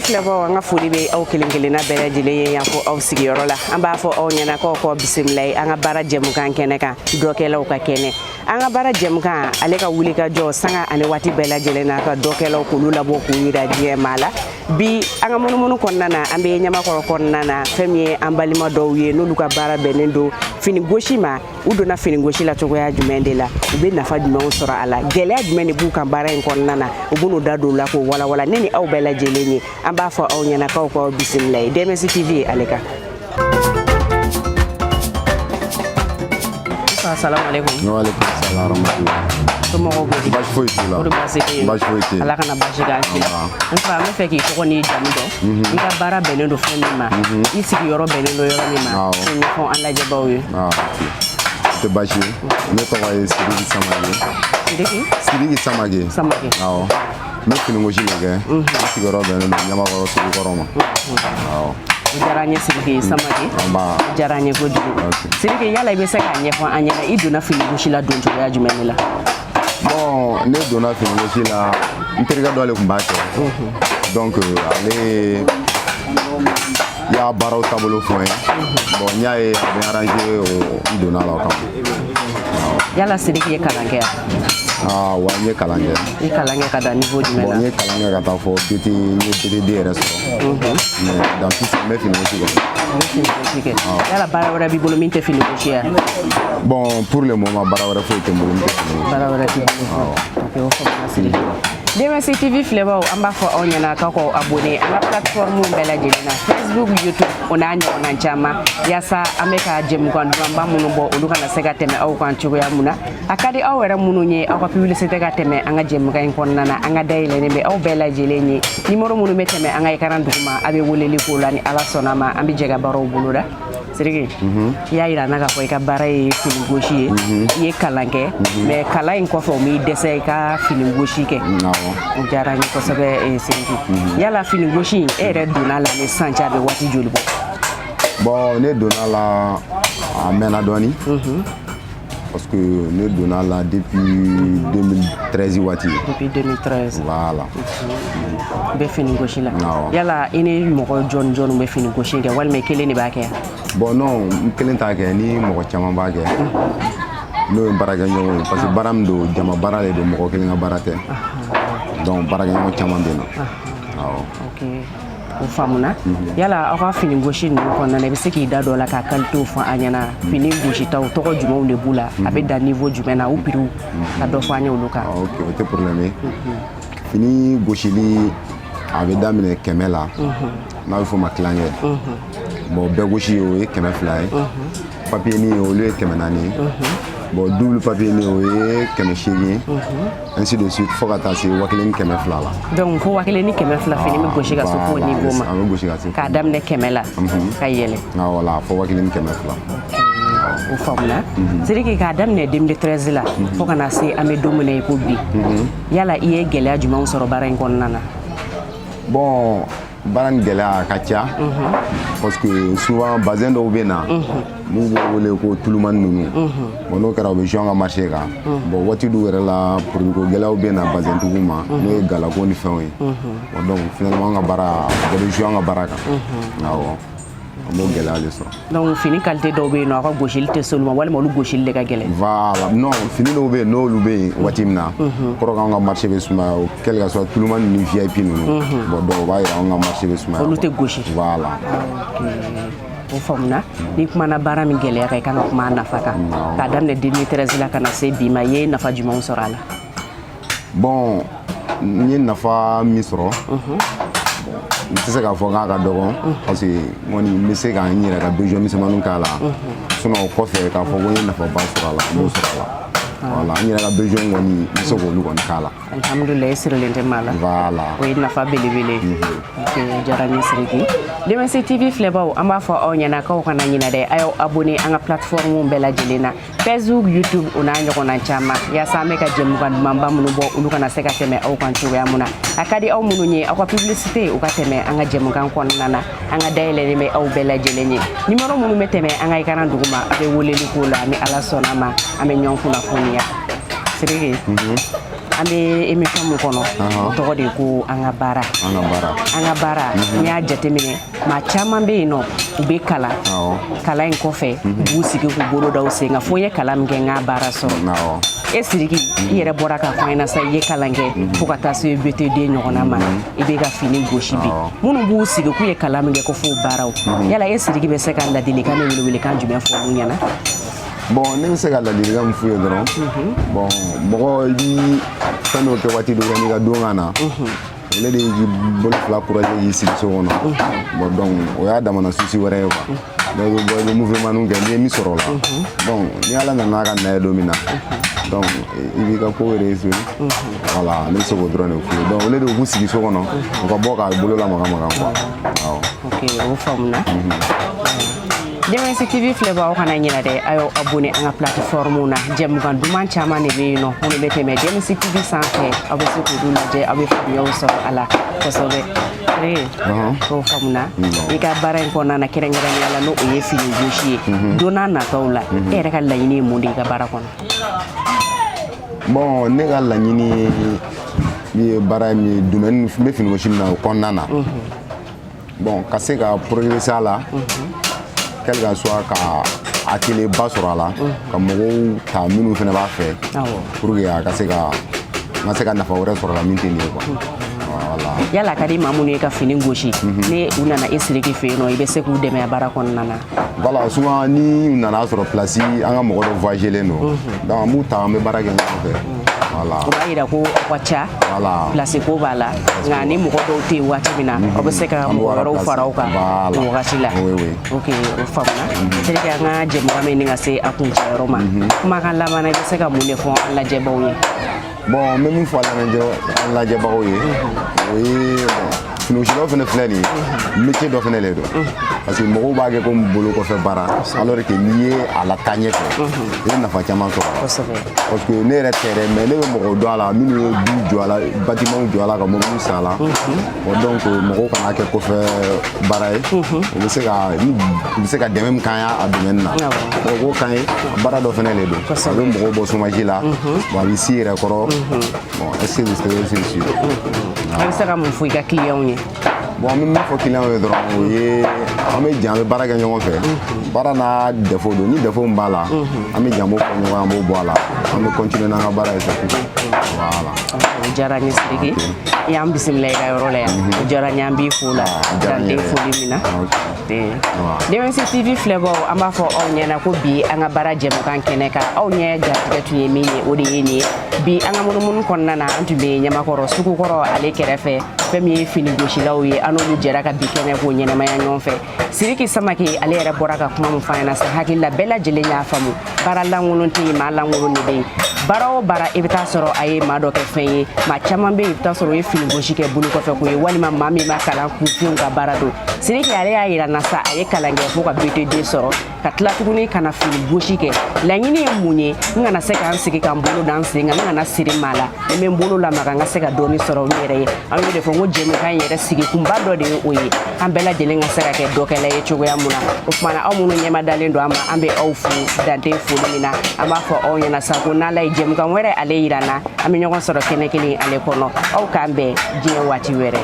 filɛbɔ an ka foli bɛ aw kelen kelenna bɛɛ lajɛlen ye yan fɔ aw sigiyɔrɔ la an b'a fɔ aw ɲɛna k'aw bisimila an ka baara jɛmukan kɛnɛ kan dɔkɛlaw ka kɛnɛ an ka baara jɛmukan ale ka wuli ka jɔ sanga ani waati bɛɛ lajɛlen na ka dɔkɛlaw k'olu labɔ k'u yira diɲɛ maa la bi an ka munumunu kɔnɔna na an bɛ ɲamakɔrɔ kɔnɔna na fɛn min ye an balima dɔw ye n'olu ka baara bɛnnen don fini gosi ma u donna fini gosi la cogoya jumɛn de la u bɛ nafa jumɛnw sɔrɔ a la gɛlɛya jumɛn de b'u kan baara in kɔnɔna na u b'u da don la k'o walawala ne ni aw bɛɛ lajɛlen ye an b'a fɔ aw ɲɛna k'aw bisimila ye DMS TV ale kan. Assalamu alaikum. Wa alaikum assalam warahmatullahi. Somɔgɔw bɛ di? Baasi foyi t'u la. O de baasi tɛ yen. Baasi foyi tɛ yen. Ala kana baasi k'an si la. N fa an bɛ fɛ k'i tɔgɔ n'i jamu dɔn. I ka baara bɛnnen don fɛn min ma. I sigiyɔrɔ bɛnnen don yɔrɔ min ma. K'o ɲɛfɔ an lajɛbaw ye. O tɛ baasi ye. Ne tɔgɔ ye Sidiki Samake. Sidiki? Sidiki Samake. Samake. Awɔ. N bɛ fini gosi de kɛ. N sigiyɔrɔ bɛnnen don Ɲamakɔrɔ Sugukɔrɔ ma. Awɔ. O diyara n ye Sidiki Samake. O diyara n ye kojugu. Sidiki yala i bɛ se k'a ɲɛfɔ an ɲɛna i donna fini gosi la don cogoya jumɛn de la? Bon ne donna fini gosi la n terikɛ dɔ de tun b'a kɛ. Donc ale y'a baaraw taabolo fɔ n ye. Bon n y'a ye a bɛ arranger n donna la o kama. Yala Sidiki ye kalan kɛ yan? Wa n ye kalan kɛ. I kalan kɛ ka da niveau jumɛn la? Bon n ye kalan kɛ ka taa fɔ BT n ye BTD yɛrɛ sɔrɔ. Mais dans tout ça n bɛ fini gosi kɛ. Fini gosi kɛ. Yala baara wɛrɛ b'i bolo min tɛ fini gosi ye? Bon pour le moment baara wɛrɛ foyi tɛ n bolo min tɛ fini gosi. Baara wɛrɛ t'i bolo. Ok, o faamuna Sidiki. DMS TV filɛbaw an b'a fɔ aw ɲɛna k'aw abonné an ka plateforme bɛɛ lajɛlen na Facebook, YouTube o n'a ɲɔgɔnna caman yaasa an bɛ ka jɛmukan dumanba minnu bɔ olu kana se ka tɛmɛ aw kan cogoya mun na a ka di aw yɛrɛ minnu ye aw ka publicité ka tɛmɛ an ka jɛmukan in kɔnɔna na an ka dayɛlɛnnen bɛ aw bɛɛ lajɛlen ye numéro minnu bɛ tɛmɛ an ka écran duguma a bɛ weleli k'o la ni Ala sɔnna ma an bɛ jɛ ka baaraw boloda Sidiki i y'a yira an na k'a fɔ i ka baara ye fini gosi ye i ye kalan kɛ mais kalan in kɔfɛ o m'i dɛsɛ i ka fini gosi kɛ o diyara n ye kosɛbɛ Sidiki yala fini gosi e yɛrɛ donna la ni sisan cɛ a bɛ waati joli bɔ? Bon ne donna la a mɛnna dɔɔni parce que ne donna la depuis 2013 waati. Depuis 2013. Voilà. I bɛ fini gosi la. Yala i ni mɔgɔ jɔn bɛ fini gosi kɛ walima i kelen de b'a kɛ? Bon non n kelen t'a kɛ ni mɔgɔ caman b'a kɛ. N'o ye baarakɛɲɔgɔn ye parce que baara min don jama baara de don mɔgɔ kelen ka baara tɛ. Donc baarakɛɲɔgɔn caman bɛ yen nɔ. Ok. O faamuna yala aw ka fini gosi ninnu kɔnɔna na i bɛ se k'i da dɔ la ka qualité fɔ an ɲɛna fini gositaw tɔgɔ jumɛnw de b'u la a bɛ dan niveau jumɛn na u prix ka dɔ fɔ an ye olu kan? Ok o tɛ problème ye fini gosili a bɛ daminɛ 100 la n'a bɛ fɔ o ma kilankɛ bon bɛɛ gosi o ye 200 ye papier ni olu ye 400 ye bon double papier ni o ye 800 ainsi de suite fo ka taa se 1200 la. Donc fo 1200 fini bɛ gosi ka se fo niveau ma. A bɛ gosi ka se. K'a daminɛ 100 la ka yɛlɛ. Voilà fo 1200. O faamuna Sidiki k'a daminɛ 2013 la fo ka na se an bɛ don min na i ko bi yala i ye gɛlɛya jumɛnw sɔrɔ baara in kɔnɔna na? Bon baara in gɛlɛya a ka ca parce que souvent bazin dɔw bɛ na n'u b'o wele ko tulumani ninnu bon n'o kɛra u bɛ jouer an ka marché kan bon waati dɔw yɛrɛ la produit ko gɛlɛyaw bɛ na bazin tigiw ma n'o ye galako ni fɛnw ye bon donc finalement an ka baara a bɛ jouer an ka baara kan awɔ an b'o gɛlɛya de sɔrɔ. Donc fini qualité dɔw bɛ yen nɔ aw ka gosili tɛ s'olu ma walima olu gosili de ka gɛlɛn? Voilà non fini dɔw bɛ yen n'olu bɛ yen waati min na kɔrɔ k'an ka marché bɛ sumaya quel que soit tulumani ni VIP ninnu bon donc o b'a yira an ka marché bɛ sumaya. Olu tɛ gosi. Voilà. O faamuna ni kumana baara min gɛlɛya kan i kan ka kuma a nafa kan k'a daminɛ 2013 la ka na se bi ma i ye nafa jumɛnw sɔrɔ a la? Bon n ye nafa min sɔrɔ n tɛ se k'a fɔ k'a ka dɔgɔ parce que n kɔni n bɛ se ka n yɛrɛ ka besoin misɛnmaninw k'a la sinon o kɔfɛ k'a fɔ ko n ye nafaba sɔrɔ a la n b'o sɔrɔ a la. Voilà n yɛrɛ ka besoin kɔni n bɛ se k'olu kɔni k'a la. Alhamdulillah i sirilen tɛ maa la. Voilà. O ye nafa belebele. Ok diyara n ye Sidiki. DMS TV filɛbaw an b'a fɔ aw ɲɛna k'aw kana ɲinɛ dɛ a y'aw abonné an ka plateforme bɛɛ lajɛlen na Facebook, YouTube o n'a ɲɔgɔnna caman yaasa an bɛ ka jɛmukan dumanba minnu bɔ olu kana se ka tɛmɛ aw kan cogoya mun na a ka di aw minnu ye aw ka publicité o ka tɛmɛ an ka jɛmukan kɔnɔna na an ka dayɛlɛnnen bɛ aw bɛɛ lajɛlen ye numéro minnu bɛ tɛmɛ an ka écran duguma a bɛ weleli k'o la ni Ala sɔnna ma an bɛ ɲɔgɔn kunnafoniya Sidiki an bɛ émission mun kɔnɔ tɔgɔ de ko an ka baara n'i y'a jateminɛ maa caman bɛ yen nɔ u bɛ kalan kalan in kɔfɛ u b'u sigi k'u bolo da u sen kan fo n ye kalan min kɛ n ka baara sɔrɔ e Sidiki i yɛrɛ bɔra k'a fɔ an ɲɛna sa i ye kalan kɛ fo ka taa se BTD ɲɔgɔnna ma i bɛ ka fini gosi bi minnu b'u sigi k'u ye kalan min kɛ ko fo baaraw yala e Sidiki bɛ se ka ladilikan ni welewelekan jumɛn fɔ olu ɲɛna? Bon ne bɛ se ka ladilikan min f'u ye dɔrɔn bon mɔgɔ i bi fɛn dɔ kɛ waati dɔ la n'i ka don ka na ale de y'i bolo fila courage k'i sigi so kɔnɔ bon donc o y'a damana souci wɛrɛ ye quoi donc i bɛ mouvement kɛ n'i ye min sɔrɔ o la donc ni Ala nana ka na ye don min na donc i b'i ka ko réussir voilà ne bɛ se k'o dɔrɔn de f'u ye donc ale de k'u sigi so kɔnɔ u ka bɔ k'a bolo lamaga maga quoi awɔ. Ok o faamuna. Diamantsi TV filɛbagaw kana ɲinɛ dɛ a y'aw abonné an ka plateforme na jɛmukan duman caman de bɛ yen nɔ minnu bɛ tɛmɛ Diamantsi TV sanfɛ aw bɛ se k'olu lajɛ aw bɛ faamuyaw sɔrɔ a la kosɛbɛ. K'o faamuna i ka baara in kɔnɔna na kɛrɛnkɛrɛnnenya la n'o ye fini gosi ye don n'a nataw la e yɛrɛ ka laɲini ye mun de ye i ka baara kɔnɔ? Bon ne ka laɲini ye baara min ye domaine n bɛ fini gosi min na o kɔnɔna na bon ka se ka progresser a la quel que soit ka atelier ba sɔrɔ a la ka mɔgɔw ta minnu fana b'a fɛ pour que a ka se ka n ka se ka nafa wɛrɛ sɔrɔ a la min tɛ nin ye quoi. Yala a ka di maa minnu ye ka fini gosi ni u nana e Sidiki fɛ yen nɔ i bɛ se k'u dɛmɛ a baara kɔnɔna na? Voilà souvent ni u nana sɔrɔ place an ka mɔgɔ dɔ voyagelen don donc an b'u ta an bɛ baara kɛ ɲɔgɔn fɛ. O b'a yira ko aw ka ca place ko b'a la nka ni mɔgɔ dɔw tɛ yen waati min na aw bɛ se ka mɔgɔ wɛrɛw fara aw kan o wagati la. Ok o faamuna. Sidiki an ka jɛmukan bɛ ɲini ka se a kuncɛyɔrɔ ma kumakan laban na i bɛ se ka mun de fɔ an lajɛbagaw ye? Bon n bɛ min fɔ an lajɛbagaw ye o ye fini gosilaw fana filɛ nin ye métier dɔ fana de don parce que mɔgɔw b'a kɛ comme bolo kɔfɛ baara alors que n'i ye a la taa ɲɛfɛ i bɛ nafa caman sɔrɔ parce que ne yɛrɛ tɛ dɛ mais ne bɛ mɔgɔw dɔn a la minnu ye du jɔ a la bâtiment jɔ a la ka mobili san a la donc mɔgɔw kana kɛ kɔfɛ baara ye u bɛ se ka dɛmɛ min k'an ye a domaine na o k'o k'an ye baara dɔ fana de don a bɛ mɔgɔw bɔ chômage la bon a bɛ s'i yɛrɛ kɔrɔ bon est-ce que vous savez c'est sûr. A bɛ se ka mun fɔ i ka clients ye? Bon an bɛ min fɔ clients ye dɔrɔn o ye an bɛ jɛ an bɛ baara kɛ ɲɔgɔn fɛ baara n'a défaut don ni défaut min b'a la an bɛ jɛ an b'o fɔ ɲɔgɔn an b'o bɔ a la an bɛ continuer n'an ka baara ye voilà. O diyara n ye Sidiki i y'an bisimila i ka yɔrɔ la yan o diyara n ye an b'i fo la dantɛ foli min na. Diamantsi TV filɛbagaw an b'a fɔ aw ɲɛna ko bi an ka baara jɛmukan kɛnɛ kan aw ɲɛ garijɛgɛ tun ye min ye o de ye nin ye bi an ka munumunu kɔnɔna na an tun bɛ ɲamakɔrɔ sugukɔrɔ ale kɛrɛfɛ fɛn min ye fini gosilaw ye an n'olu jɛra ka bi kɛnɛ k'o ɲɛnamaya ɲɔgɔn fɛ Sidiki Samake ale yɛrɛ bɔra ka kuma min fɔ an ɲɛna sa hakili la bɛɛ lajɛlen y'a faamu baara lankolon tɛ yen maa lankolon de bɛ yen baara o baara i bɛ taa sɔrɔ a ye maa dɔ kɛ fɛn ye maa caman bɛ yen i bɛ taa sɔrɔ o ye fini gosi kɛ bolo kɔfɛ ko ye walima maa min ma kalan kun fiyewu ka baara don Sidiki ale y'a yira n na sa a ye kalan kɛ fo ka BTD sɔrɔ ka tila tuguni ka na fini gosi kɛ laɲini ye mun ye n kana se k'an sigi k'an bolo da n sen kan n kana siri maa la ni n bɛ n bolo lamaga n ka se ka dɔɔni sɔrɔ n yɛrɛ ye an y'o de fɔ n ko jɛmukan yɛrɛ sigi kunba dɔ de ye o ye an bɛɛ lajɛlen ka se ka kɛ dɔkɛla ye cogoya mun na o kumana aw minnu ɲɛma dalen don an ma an bɛ aw fo dantɛ foli min na an b'a fɔ aw ɲɛna sa ko n'Ala ye jɛmukan wɛrɛ ale yira n na an bɛ ɲɔgɔn sɔrɔ kɛnɛ kelen ale kɔnɔ aw k'an bɛn diɲɛ waati wɛrɛ.